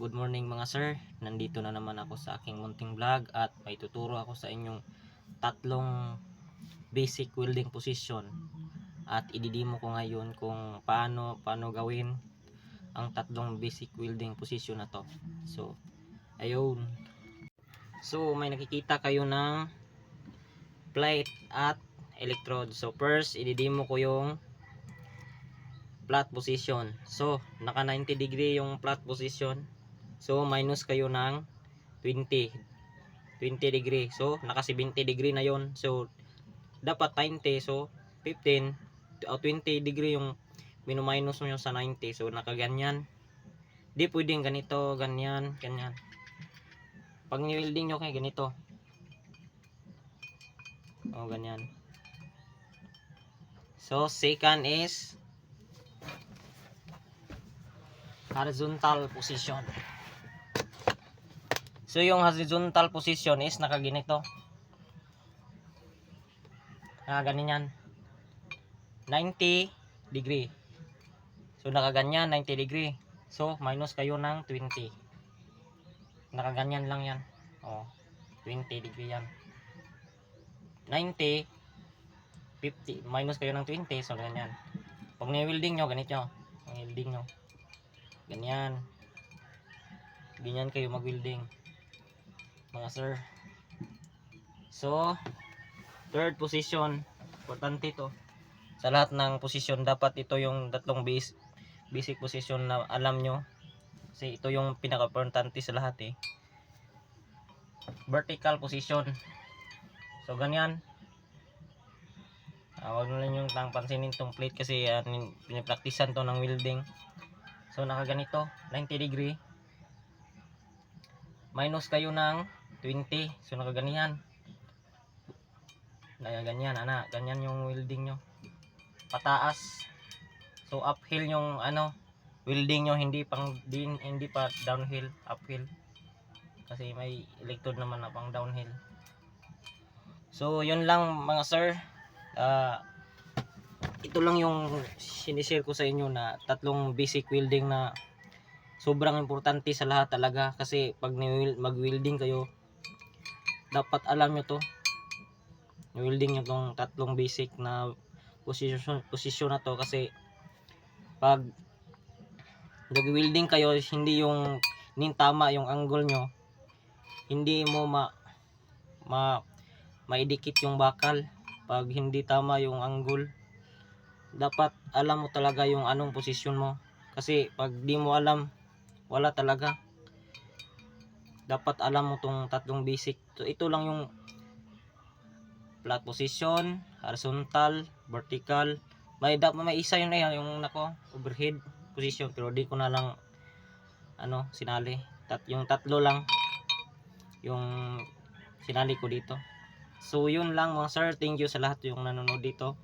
Good morning mga sir, nandito na naman ako sa aking munting vlog at may tuturo ako sa inyong tatlong basic welding position at ididemo ko ngayon kung paano gawin ang tatlong basic welding position na to. So ayun, so may nakikita kayo ng plate at electrode. So first ididemo ko yung flat position. So naka 90 degree yung flat position. So minus kayo ng 20 degree. So naka 70 degree na yon. So dapat 90. So 15 o 20 degree yung minus mo yung sa 90. So naka ganyan. Di pwedeng ganito, ganyan. Pag ni-welding nyo kayo ganito. O ganyan. So second is horizontal position. So yung horizontal position is nakaganito. Ganyan. 90 degree. So nakaganyan 90 degree. So minus kayo ng 20. Nakaganyan lang yan. 20 degree yan. 90 50 minus kayo ng 20. So ganyan. Pag ni-welding nyo ganito. Welding nyo. Ganyan. Ganyan kayo mag-welding mga sir. So third position, importante to sa lahat ng position. Dapat ito yung tatlong basic position na alam nyo kasi ito yung pinaka-importante sa lahat vertical position. So ganyan. Huwag na lang yung pansinin tong plate kasi pinipraktisan to ng welding. So nakaganito 90 degree. Minus kayo ng 20. So nakaganyan. Ganyan, ganyan yung welding nyo. Pataas. So uphill yung welding nyo, hindi pa downhill, uphill. Kasi may electrode naman na pang downhill. So yun lang mga sir. Ito lang yung sinishare ko sa inyo na tatlong basic welding na sobrang importante sa lahat talaga. Kasi pag mag-welding kayo, dapat alam nyo to. Welding nyo tong tatlong basic na position na to. Kasi pag nag-welding kayo, hindi tama yung angle nyo, hindi mo maidikit yung bakal. Pag hindi tama yung angle, dapat alam mo talaga yung anong posisyon mo. Kasi pag di mo alam, wala talaga. Dapat alam mo tong tatlong basic. So ito lang yung flat position, horizontal, vertical. May isa yun yung overhead position, pero di ko na lang sinali. Yung tatlo lang yung sinali ko dito. So yun lang mga sir, thank you sa lahat yung nanonood dito.